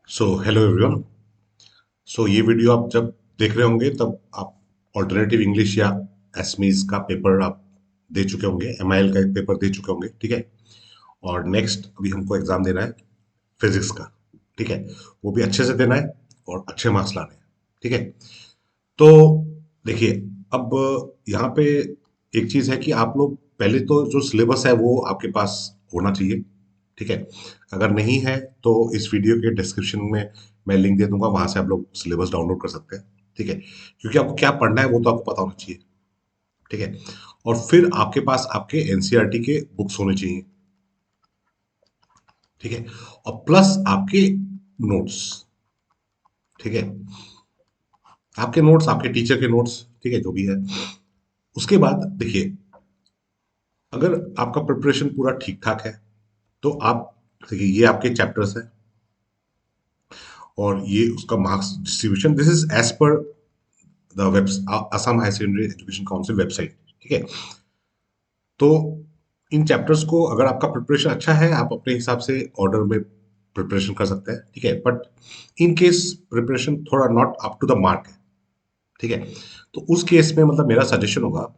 Hello everyone. ये video आप जब देख रहे होंगे तब आप ऑल्टरनेटिव इंग्लिश या एसमीज का पेपर आप दे चुके होंगे, एमआईएल का एक पेपर दे चुके होंगे, ठीक है। और नेक्स्ट अभी हमको एग्जाम देना है फिजिक्स का, ठीक है। वो भी अच्छे से देना है और अच्छे मार्क्स लाने हैं, ठीक है। तो देखिए, अब यहाँ पे एक चीज है कि आप लोग पहले तो जो सिलेबस है वो आपके पास होना चाहिए, ठीक है। अगर नहीं है तो इस वीडियो के डिस्क्रिप्शन में मैं लिंक दे दूंगा, वहां से आप लोग सिलेबस डाउनलोड कर सकते हैं, ठीक है। क्योंकि आपको क्या पढ़ना है वो तो आपको पता होना चाहिए, ठीक है। और फिर आपके पास आपके एनसीईआरटी के बुक्स होने चाहिए, ठीक है। और प्लस आपके नोट्स, ठीक है। आपके नोट्स, आपके टीचर के नोट्स, ठीक है, जो भी है। उसके बाद देखिए, अगर आपका प्रिपरेशन पूरा ठीक ठाक है तो आप देखिए, ये आपके चैप्टर्स हैं और ये उसका marks distribution, this is as per the web Assam high secondary education council website, ठीक है। तो इन चैप्टर्स को अगर आपका प्रिपरेशन अच्छा है, आप अपने हिसाब से ऑर्डर में प्रिपरेशन कर सकते हैं, ठीक है। बट इन केस प्रिपरेशन थोड़ा not up to the mark है, ठीक है, तो उस केस में मतलब मेरा सजेशन होगा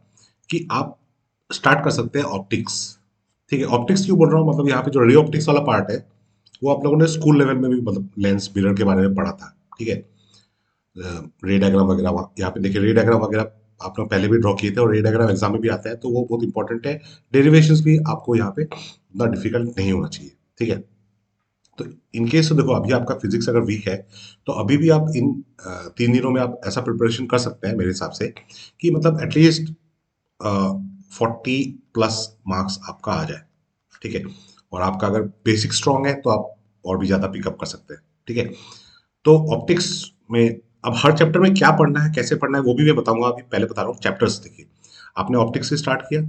कि आप स्टार्ट कर सकते हैं ऑप्टिक्स, ठीक है। ऑप्टिक्स क्यों बोल रहा हूँ, मतलब यहाँ पे जो रे ऑप्टिक्स वाला पार्ट है वो आप लोगों ने स्कूल लेवल में भी मतलब लेंस मिरर के बारे में पढ़ा था, ठीक है। रे डायग्राम वगैरह यहाँ पे देखिए, रे डायग्राम वगैरह आप लोग पहले भी ड्रॉ किए थे और रे डायग्राम एग्जाम में भी आता है, तो वो बहुत इंपॉर्टेंट है। डेरिवेशंस भी आपको यहाँ पे उतना डिफिकल्ट नहीं होना चाहिए, ठीक है। तो इन केस तो देखो, अभी आपका फिजिक्स अगर वीक है तो अभी भी आप इन 3 दिनों में आप ऐसा प्रिपरेशन कर सकते हैं मेरे हिसाब से कि मतलब एटलीस्ट 40+ मार्क्स आपका आ जाए, ठीक है। और आपका अगर बेसिक स्ट्रांग है तो आप और भी ज्यादा पिकअप कर सकते हैं, ठीक है। तो ऑप्टिक्स में अब हर चैप्टर में क्या पढ़ना है, कैसे पढ़ना है, वो भी मैं बताऊंगा। अभी पहले बता रहा हूँ चैप्टर्स। देखिए, आपने ऑप्टिक्स से स्टार्ट किया,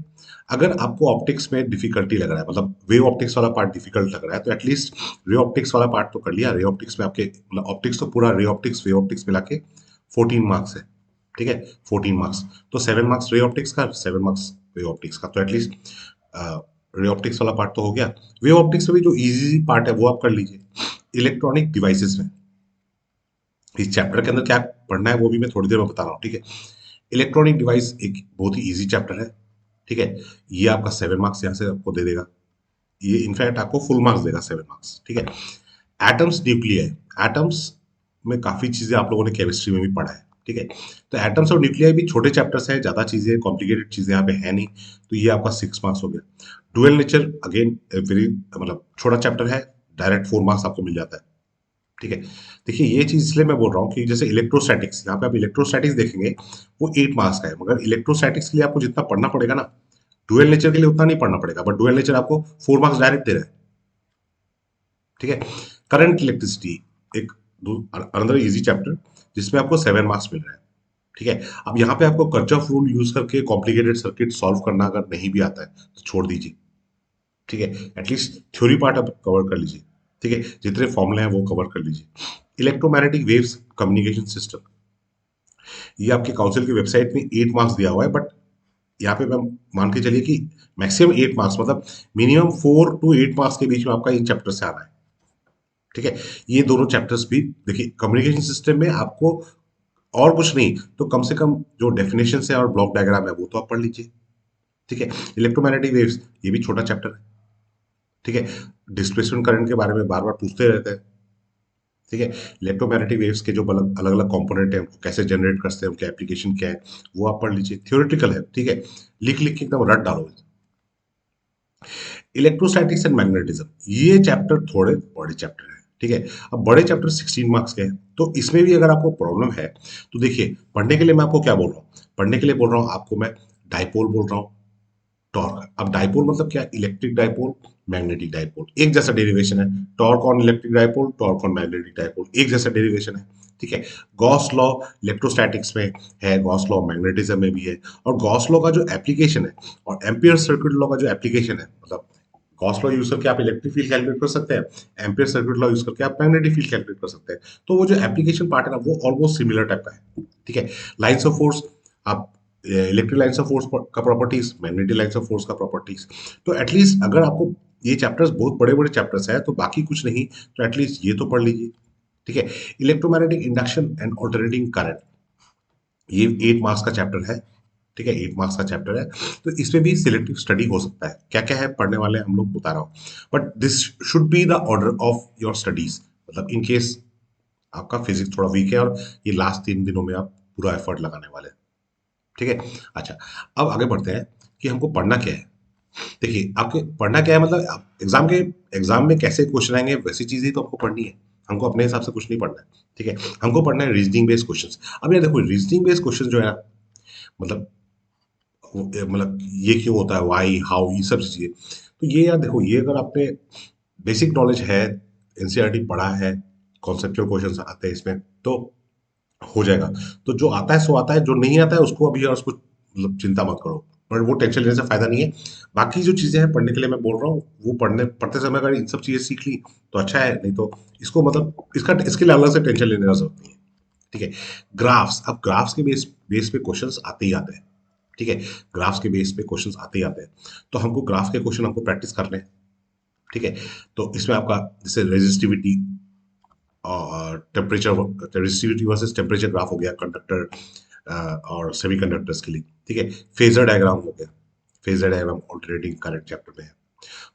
अगर आपको ऑप्टिक्स में डिफिकल्टी लग रहा है, मतलब वेव ऑप्टिक्स वाला पार्ट डिफिकल्ट लग रहा है, तो एटलीस्ट रे ऑप्टिक्स वाला पार्ट तो कर लिया। रे ऑप्टिक्स में आपके मतलब ऑप्टिक्स तो पूरा रे ऑप्टिक्स वे ऑप्टिक्स मिला के 14 मार्क्स है, ठीक है। 14 मार्क्स, तो 7 मार्क्स रे ऑप्टिक्स का, 7 मार्क्स वे ऑप्टिक्स का, तो एटलीस्ट रे ऑप्टिक्स वाला पार्ट तो हो गया। वे ऑप्टिक्स में भी जो इजी पार्ट है वो आप कर लीजिए। इलेक्ट्रॉनिक डिवाइसेस में इस चैप्टर के अंदर क्या पढ़ना है वो भी मैं थोड़ी देर में बता रहा हूँ, ठीक है। इलेक्ट्रॉनिक डिवाइस एक बहुत ही इजी चैप्टर है, ठीक है। ये आपका 7 मार्क्स यहाँ से आपको दे देगा। ये इनफैक्ट आपको फुल मार्क्स देगा, 7 मार्क्स, ठीक है। एटम्स न्यूक्लियाई, एटम्स में काफी चीजें आप लोगों ने केमिस्ट्री में भी पढ़ा है, ठीक है। तो एटम्स और न्यूक्लियाई भी छोटे चैप्टर्स हैं, ज्यादा चीजें कॉम्प्लिकेटेड चीजें यहाँ पे है नहीं। तो ये आपका 6 मार्क्स हो गया। डुअल नेचर अगेन वेरी मतलब छोटा चैप्टर है, डायरेक्ट 4 मार्क्स आपको मिल जाता है, ठीक है। देखिए, ये चीज इसलिए मैं बोल रहा हूँ कि जैसे इलेक्ट्रोस्टैटिक्स, यहाँ पे आप इलेक्ट्रोस्टैटिक्स देखेंगे वो 8 मार्क्स का है, मगर इलेक्ट्रोस्टैटिक्स के लिए आपको जितना पढ़ना पड़ेगा ना, डुअल नेचर के लिए उतना नहीं पढ़ना पड़ेगा। बट डुअल नेचर आपको 4 मार्क्स डायरेक्ट दे रहा है, ठीक है। करंट इलेक्ट्रिसिटी एक अनदर इजी चैप्टर जिसमें आपको 7 मार्क्स मिल रहा है, ठीक है। अब यहाँ पे आपको कर्चॉफ रूल यूज करके कॉम्प्लिकेटेड सर्किट सॉल्व करना अगर नहीं भी आता है तो छोड़ दीजिए, ठीक है। एटलीस्ट थ्योरी पार्ट आप कवर कर लीजिए, ठीक है। जितने फॉर्मूले हैं वो कवर कर लीजिए। इलेक्ट्रोमैग्नेटिक वेव्स कम्युनिकेशन सिस्टम, ये आपकी काउंसिल की वेबसाइट में 8 मार्क्स दिया हुआ है, बट यहाँ पे मैं मान के चलिए कि मैक्सिमम 8 मार्क्स, मतलब मिनिमम 4 to 8 मार्क्स के बीच में आपका इन चैप्टर से आना है, ठीक है। ये दोनों चैप्टर्स भी देखिए, कम्युनिकेशन सिस्टम में आपको और कुछ नहीं तो कम से कम जो डेफिनेशन है और ब्लॉक डायग्राम है वो तो आप पढ़ लीजिए, ठीक है। इलेक्ट्रोमैग्नेटिक वेव्स ये भी छोटा चैप्टर है, ठीक है। डिस्प्लेसमेंट करंट के बारे में बार बार पूछते रहते हैं, ठीक है। इलेक्ट्रोमैग्नेटिक वेव्स के जो अलग अलग कंपोनेंट है, उनको कैसे जनरेट करते हैं, उनके एप्लीकेशन क्या है, वो आप पढ़ लीजिए। थ्योरेटिकल है, ठीक है। लिख लिख के एकदम रट डालो। इलेक्ट्रोस्टैटिक्स एंड मैग्नेटिज्म, ये चैप्टर थोड़े बड़े चैप्टर है, ठीक है। अब बड़े चैप्टर 16 मार्क्स के हैं, तो इसमें भी अगर आपको प्रॉब्लम है तो देखिए, पढ़ने के लिए मैं आपको क्या बोल रहा हूँ, पढ़ने के लिए बोल रहा हूँ आपको मैं डाइपोल बोल रहा हूँ, टॉर्क। अब डाइपोल मतलब क्या, इलेक्ट्रिक डाइपोल, मैग्नेटिक डाइपोल, एक जैसा डेरिवेशन है। Torque on electric dipole, torque on magnetic dipole, एक जैसा डेरिवेशन है, ठीक है। गॉस लॉ इलेक्ट्रोस्टैटिक्स में है, गॉस लॉ मैग्नेटिज्म में भी है। और गॉस लॉ का जो एप्लीकेशन है और एम्पियर सर्किट लॉ का जो एप्लीकेशन है, मतलब गॉस लॉ यूज करके आप इलेक्ट्रिक फील्ड कैलकुलेट कर सकते हैं, एम्पियर सर्किट लॉ यूज करके आप मैग्नेटिक फील्ड कैलकुलेट कर सकते हैं। तो वो जो एप्लीकेशन पार्ट है ना, वो ऑलमोस्ट सिमिलर टाइप का है, ठीक है। लाइन्स ऑफ फोर्स, आप इलेक्ट्रिक लाइन्स ऑफ फोर्स का properties, magnetic lines of force का प्रॉपर्टीज। तो एटलीस्ट अगर आपको ये चैप्टर्स बहुत बड़े बड़े चैप्टर्स है तो बाकी कुछ नहीं तो एटलीस्ट ये तो पढ़ लीजिए, ठीक है। Electromagnetic induction and alternating current, ये 8 मार्क्स का चैप्टर है। ठीक है, 8 मार्क्स का चैप्टर है। तो इसमें भी सिलेक्टिव स्टडी हो सकता है, क्या क्या है पढ़ने वाले हम लोग बता रहा हूँ, but this should be the order of your studies. मतलब इन केस आपका फिजिक्स थोड़ा वीक है और ये लास्ट 3 दिनों में आप पूरा एफर्ट लगाने वाले हैं। ठीक है। अच्छा, अब आगे बढ़ते हैं कि हमको पढ़ना क्या है। देखिए, आपके पढ़ना क्या है मतलब एग्जाम में कैसे क्वेश्चन आएंगे वैसी चीजें ही तो हमको पढ़नी है। हमको अपने हिसाब से कुछ नहीं पढ़ना है। ठीक है, हमको पढ़ना है रीजनिंग बेस्ड क्वेश्चंस। अब ये देखो, रीजनिंग बेस्ड क्वेश्चन जो है ना, मतलब मतलब ये क्यों होता है, वाई हाउ, ये सब चीजें, तो ये यार देखो, ये अगर आपने बेसिक नॉलेज है, एनसीईआरटी पढ़ा है, कॉन्सेप्चुअल क्वेश्चंस आते हैं इसमें, तो हो जाएगा। तो जो आता है सो आता है, जो नहीं आता है उसको अभी और उसको मतलब चिंता मत करो, पर वो टेंशन लेने से फायदा नहीं है। बाकी जो चीजें हैं पढ़ने के लिए मैं बोल रहा हूँ, वो पढ़ते समय अगर इन सब चीजें सीख ली तो अच्छा है, नहीं तो इसको मतलब इसके लिए अलग से टेंशन लेने का जरूरत नहीं है। ठीक है। ग्राफ्स, अब ग्राफ्स के बेस बेस पे क्वेश्चंस आते ही आते हैं। ठीक है, ग्राफ्स के बेस पे क्वेश्चंस आते ही आते हैं। तो हमको ग्राफ के क्वेश्चन हमको प्रैक्टिस करने हैं। ठीक है। तो इसमें आपका जैसे रेजिस्टिविटी और temperature, resistivity versus temperature graph हो गया कंडक्टर और सेमीकंडक्टर्स के लिए। ठीक है। फेजर डायग्राम हो गया, phasor diagram alternating current chapter में है।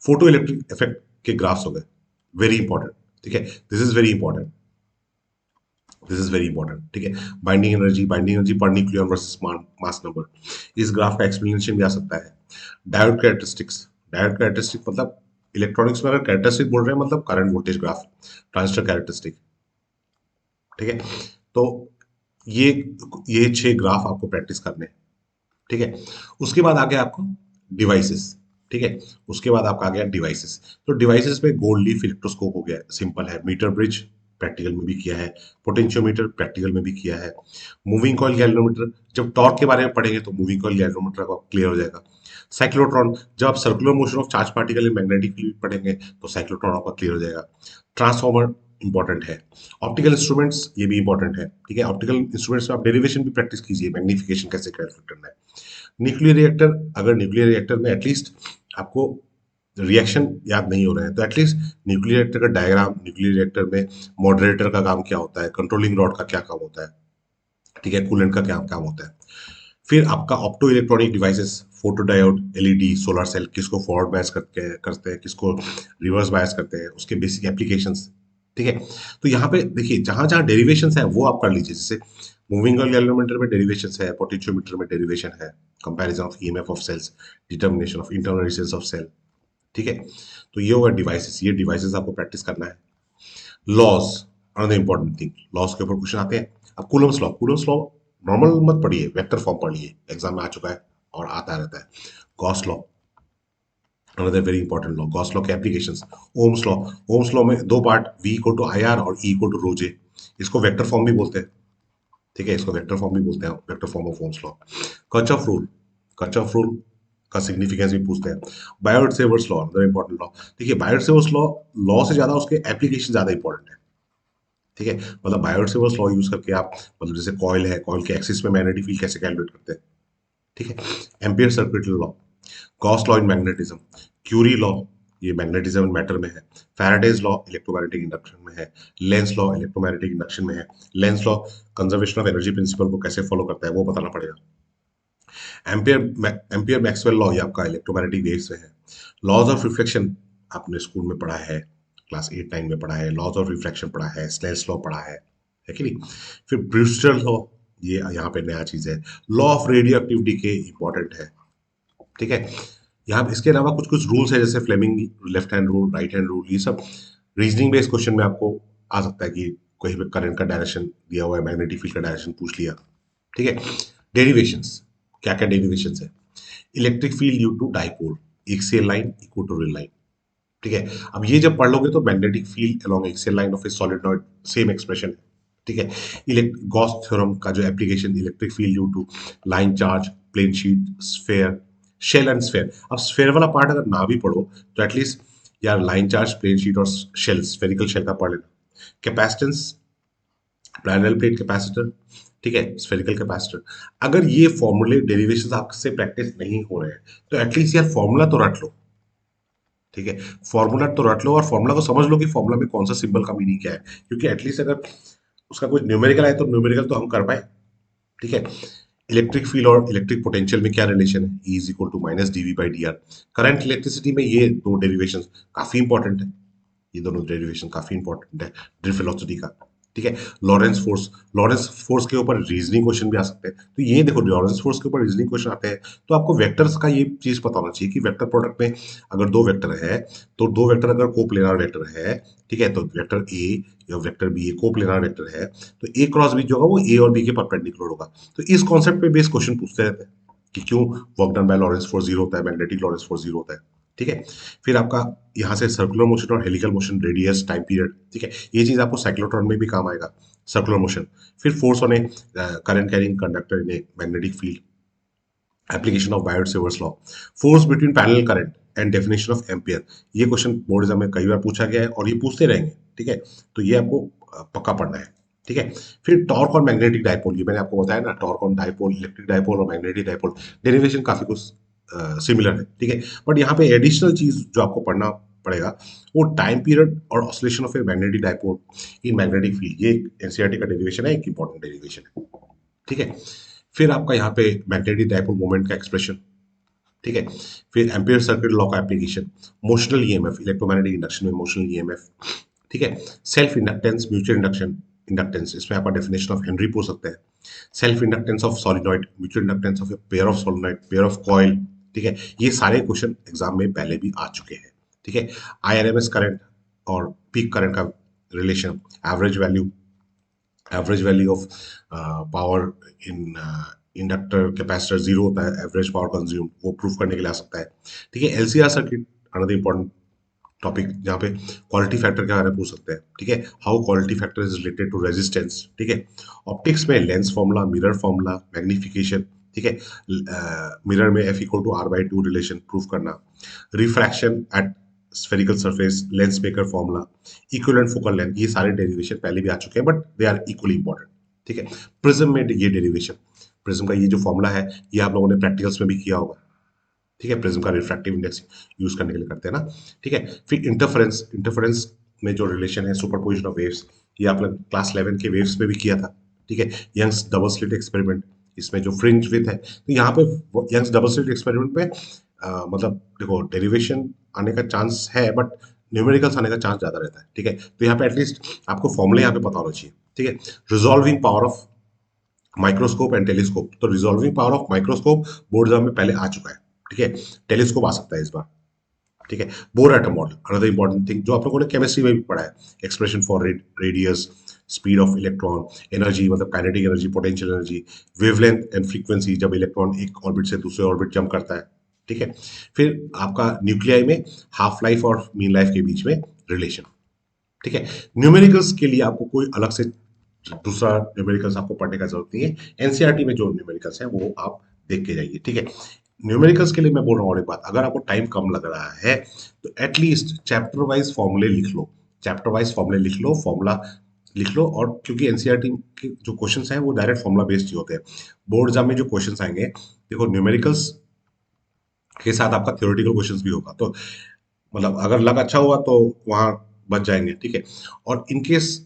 फोटो इलेक्ट्रिक इफेक्ट के ग्राफ्स हो गए, वेरी इंपॉर्टेंट। ठीक है, this is very important, this is very important. ठीक है। Binding energy per nucleon versus mass number, इस ग्राफ का एक्सप्लेनेशन भी आ सकता है। डायोड कैरेक्टरिस्टिक्स, डायोड कैरेक्टरिस्टिक मतलब इलेक्ट्रॉनिक्स में अगर कैरेक्टरिस्टिक बोल रहे हैं मतलब current voltage graph, transistor characteristic. ठीक है। तो ये ये 6 ग्राफ आपको प्रैक्टिस करने हैं। ठीक है। उसके बाद आ गया आपको डिवाइसेस। ठीक है, उसके बाद आपका आ गया डिवाइसेस। तो डिवाइसेस में गोल्ड लीफ इलेक्ट्रोस्कोप हो गया, सिंपल है। मीटर ब्रिज प्रैक्टिकल में भी किया है। पोटेंशियोमीटर प्रैक्टिकल में भी किया है। मूविंग कॉइल गैल्वेनोमीटर, जब टॉर्क के बारे में पढ़ेंगे तो मूविंग कॉइल गैल्वेनोमीटर का क्लियर हो जाएगा। साइक्लोट्रॉन, जब आप circular motion of charge particle in magnetic field पढ़ेंगे तो साइक्लोट्रॉन आपका क्लियर हो जाएगा। ट्रांसफॉर्मर इंपॉर्टेंट है। ऑप्टिकल इंस्ट्रूमेंट्स ये भी इंपॉर्टेंट है। ठीक है, ऑप्टिकल इंस्ट्रूमेंट्स में आप डेरिवेशन भी प्रैक्टिस कीजिए, मैग्निफिकेशन कैसे कैलकुलेट करना है। न्यूक्लियर रिएक्टर, अगर न्यूक्लियर रिएक्टर में एटलीस्ट आपको रिएक्शन याद नहीं हो रहे हैं तो एटलीस्ट न्यूक्लियर रिएक्टर का डायग्राम, न्यूक्लियर रिएक्टर में मॉडरेटर का काम क्या होता है, कंट्रोलिंग रॉड का क्या काम होता है, ठीक है, कूलेंट का क्या काम होता है। फिर आपका opto electronic devices, photo diode, LED, solar cell, किसको फॉरवर्ड बायस करते हैं, किसको रिवर्स बायस करते हैं, उसके बेसिक एप्लीकेशंस। ठीक है। तो यहाँ पे देखिए, जहां जहां डेरिवेशंस है वो आप कर लीजिए। जैसे मूविंग कॉइल गैल्वेनोमीटर में डेरिवेशंस है, पोटेंशियोमीटर में डेरिवेशन है, comparison of EMF of cells, determination of internal resistance of cell. ठीक है। तो ये होगा डिवाइसेस, ये डिवाइसेस आपको प्रैक्टिस करना है। Laws, another important thing, laws के ऊपर क्वेश्चन आते हैं। अब कूलम्स लॉ नॉर्मल मत पढ़िए, वेक्टर फॉर्म पढ़िए, एग्जाम में आ चुका है और आता रहता है। Gauss law, another very important law, Gauss law के applications. Ohm's law, Ohm's law में 2 part, V equal to I R और ई इक्वल टू रो जे, इसको वेक्टर फॉर्म भी बोलते हैं। ठीक है, इसको वेक्टर फॉर्म भी बोलते हैं, vector form of Ohm's law. Kirchhoff rule, Kirchhoff rule का सिग्निफिकेंस भी पूछते हैं। Biot Savart's law, another important law. देखिए, बायोट सेवर्स लॉ, लॉ से ज्यादा उसके एप्लीकेशन ज्यादा इंपॉर्टेंट है। ठीक है, मतलब बायोट सेवर्स लॉ यूज करके आप, मतलब जैसे कॉइल है, कॉइल के एक्सिस में मैग्नेटिक फील्ड कैसे कैलकुलेट करते हैं। ठीक है। Ampere circuit law, Gauss law in magnetism, Curie law, ये मैग्नेटिज्म एंड मैटर में है। फैराडेज लॉ इलेक्ट्रोमैग्नेटिक इंडक्शन में है। लेंस लॉ इलेक्ट्रोमैग्नेटिक इंडक्शन में है। Lenz law conservation of energy principal को कैसे फॉलो करता है वो बताना पड़ेगा। एम्पियर मैक्सवेल लॉ, ये आपका इलेक्ट्रोमैग्नेटिक वेव्स में है। लॉज ऑफ रिफ्लेक्शन आपने स्कूल में पढ़ा है, क्लास 8 9 में पढ़ा है। लॉज ऑफ रिफ्लेक्शन पढ़ा है, स्नेल्स लॉ पढ़ा है कि नहीं। फिर ब्रूस्टर लॉ, ये यहाँ पे नया चीज है। लॉ ऑफ रेडियो एक्टिविटी के इंपॉर्टेंट है। ठीक है। यहाँ इसके अलावा कुछ कुछ रूल्स है, जैसे Fleming left hand rule, right hand rule, ये सब रीजनिंग बेस्ड क्वेश्चन में आपको आ सकता है कि कहीं पे करंट का डायरेक्शन दिया हुआ है, मैग्नेटिक फील्ड का डायरेक्शन पूछ लिया। ठीक है। डेरिवेशंस, क्या क्या डेरिवेशंस है। Electric field due to dipole, axial line equal to real line. ठीक है। अब ये जब पढ़ लोगे तो magnetic field along axial line of a solenoid, same expression है। ठीक है। गॉस थ्योरम का जो application, electric field due to line charge, plane sheet, sphere, shell and sphere. अब स्फेयर वाला पार्ट अगर ना भी पढ़ो तो एटलीस्ट यार लाइन चार्ज, प्लेन शीट और शेल, स्फेरिकल शेल का पढ़ लेना। कैपेसिटेंस, पैरेलल प्लेट कैपेसिटर, ठीक है, स्फेरिकल कैपेसिटर। अगर ये फॉर्मूले डेरिवेशंस आपसे प्रैक्टिस नहीं हो रहे हैं तो एटलीस्ट यार फॉर्मूला तो रट लो। ठीक है, फॉर्मूला तो रट लो और फॉर्मूला को समझ लो कि फॉर्मूला में कौन सा सिंबल का मीनिंग क्या है, क्योंकि एटलीस्ट अगर उसका कुछ न्यूमेरिकल है तो न्यूमेरिकल तो हम कर पाए। ठीक है, इलेक्ट्रिक फील्ड और इलेक्ट्रिक पोटेंशियल में क्या रिलेशन है, E is equal to minus DV by D R. Current electricity में ये दो डेरिवेशन काफी इंपॉर्टेंट है, ये दोनों डेरिवेशन काफी इंपॉर्टेंट है ड्रिफ्ट वेलोसिटी का। ठीक है, लॉरेंस फोर्स, लॉरेंस फोर्स के ऊपर रीजनिंग क्वेश्चन भी आ सकते हैं, तो ये देखो लॉरेंस फोर्स के ऊपर रीजनिंग क्वेश्चन आते हैं, तो आपको वेक्टर्स का ये चीज पता होना चाहिए कि वेक्टर प्रोडक्ट में अगर दो वेक्टर है, तो दो वेक्टर अगर कोप्लेनर वेक्टर है, ठीक है, तो वेक्टर ए या वेक्टर बी कोप्लेनर वेक्टर है, तो ए क्रॉस बी जो होगा वो ए और बी के परपेंडिकुलर होगा। तो इस कॉन्सेप्ट पे बेस क्वेश्चन पूछते रहते हैं कि क्यों work done by Lawrence force zero होता है, मैग्नेटिक लॉरेंस फोर्स जीरो होता है। ठीक है, फिर आपका यहाँ से सर्कुलर मोशन और helical motion, radius, time period, ठीक है, ये चीज आपको साइक्लोट्रॉन में भी काम आएगा, सर्कुलर मोशन। फिर force on a current carrying conductor in a magnetic field, application of Biot Savart's law, force between parallel current and definition of ampere. ये क्वेश्चन बोर्ड एग्जाम में कई बार पूछा गया है और ये पूछते रहेंगे। ठीक है, तो ये आपको पक्का पढ़ना है। ठीक है, फिर टॉर्क और मैग्नेटिक डायपोल, ये मैंने आपको बताया ना, torque on dipole, electric dipole और मैग्नेटिक डायपोल, डेरिवेशन काफी कुछ सिमिलर है। ठीक है, बट यहाँ पे एडिशनल चीज जो आपको पढ़ना पड़ेगा वो टाइम पीरियड और oscillation of a magnetic dipole in magnetic field, ये एनसीईआरटी का डेरिवेशन है, एक इंपॉर्टेंट डेरिवेशन है। ठीक है, फिर आपका यहाँ पे मैग्नेटिक डायपोल मोमेंट का एक्सप्रेशन। ठीक है, फिर एम्पियर सर्किट लॉ का application, motional EMF, electromagnetic induction में मोशनल ईएमएफ। ठीक है, self inductance, mutual induction, inductance, इसमें आपका डेफिनेशन ऑफ हेनरी पूछ सकते हैं। Self inductance of solenoid, mutual inductance of a pair of solenoid, pair of coil. ठीक है, ये सारे क्वेश्चन एग्जाम में पहले भी आ चुके हैं। ठीक है, आईआरएमएस करंट और पीक करंट का relation, average value of power in inductor capacitor zero होता है, एवरेज पावर कंज्यूम, वो प्रूफ करने के लिए आ सकता है। ठीक है, LCR circuit, another important topic जहाँ पे क्वालिटी फैक्टर के बारे में पूछ सकते हैं। ठीक है, how quality factor is related to resistance. ठीक है, ऑप्टिक्स में lens formula, mirror formula, magnification. ठीक है, मिरर में F equal to R by two relation proof करना, refraction at spherical surface, lens maker formula, equivalent focal length, ये सारे derivation पहले भी आ चुके हैं but they are equally important. ठीक है, प्रिज्म में ये डेरिवेशन, प्रिज्म का ये जो फॉर्मूला है ये आप लोगों ने प्रैक्टिकल्स में भी किया होगा। ठीक है, प्रिज्म का रिफ्रैक्टिव इंडेक्स यूज करने के लिए करते हैं ना। ठीक है, फिर इंटरफेरेंस, इंटरफेरेंस में जो रिलेशन है सुपरपोजिशन ऑफ वेव्स, ये आप लोग क्लास 11 के वेव्स में भी किया था। ठीक है, यंग्स डबल स्लिट एक्सपेरिमेंट, इसमें जो फ्रिंज विथ है, तो यहाँ पे यंग्स डबल स्लिट एक्सपेरिमेंट पे मतलब देखो डेरिवेशन आने का चांस है बट न्यूमेरिकल्स आने का चांस ज्यादा रहता है। ठीक है, तो यहाँ पे एटलीस्ट आपको फॉर्मूले यहाँ पे पता होना चाहिए। ठीक है, resolving power of microscope and telescope, तो resolving power of microscope board exam में पहले आ चुका है। ठीक है, टेलीस्कोप आ सकता है इस बार। ठीक है, Bohr atom model, another important thing जो आप लोगों ने केमिस्ट्री में भी पढ़ा है, expression for radius, speed of electron, energy मतलब kinetic energy, potential energy, wavelength and frequency जब इलेक्ट्रॉन एक ऑर्बिट से दूसरे ऑर्बिट जंप करता है। ठीक है, फिर आपका न्यूक्लियाई में हाफ लाइफ और मीन लाइफ के बीच में रिलेशन। ठीक है, न्यूमेरिकल्स के लिए आपको कोई अलग से दूसरा न्यूमेरिकल्स आपको पढ़ने का जरूरत नहीं है, एनसीईआरटी में जो न्यूमेरिकल्स है वो आप देख के जाइए। ठीक है, न्यूमेरिकल्स के लिए मैं बोल रहा हूँ और एक बात, अगर आपको टाइम कम लग रहा है तो एटलीस्ट चैप्टर वाइज फॉर्मूले लिख लो, चैप्टर वाइज फॉर्मूले लिख लो, फॉर्मूला लिख लो। और क्योंकि एनसीईआरटी के जो क्वेश्चंस हैं वो डायरेक्ट फॉर्मूला बेस्ड ही होते हैं, बोर्ड एग्जाम में जो क्वेश्चंस आएंगे, देखो न्यूमेरिकल्स के साथ आपका थ्योरेटिकल क्वेश्चंस भी होगा, तो मतलब अगर लक अच्छा हुआ तो वहां बच जाएंगे। ठीक है, और इनकेस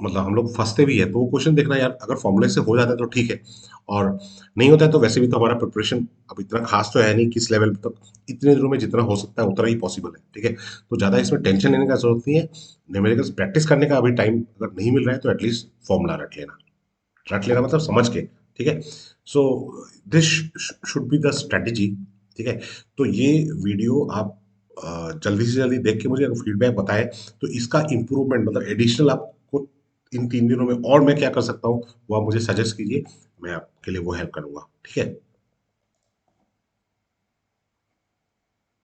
मतलब हम लोग फंसते भी है तो वो क्वेश्चन देखना यार, अगर फॉर्मूले से हो जाता है तो ठीक है, और नहीं होता है तो वैसे भी तो हमारा प्रिपरेशन अब इतना खास तो है नहीं, किस लेवल तक, इतने दिनों में जितना हो सकता है उतना ही पॉसिबल है। ठीक है, तो ज़्यादा इसमें टेंशन लेने का जरूरत नहीं है, न्यूमेरिकल्स प्रैक्टिस करने का अभी टाइम अगर नहीं मिल रहा है तो एटलीस्ट फॉर्मूला रट लेना, रट लेना मतलब समझ के। ठीक है, so this should be the strategy. ठीक है, तो ये वीडियो आप जल्दी से जल्दी देख के मुझे अगर फीडबैक बताएं तो इसका इम्प्रूवमेंट मतलब एडिशनल आपको इन 3 दिनों में और मैं क्या कर सकता हूँ वो आप मुझे सजेस्ट कीजिए, मैं आपके लिए वो हेल्प करूंगा। ठीक है।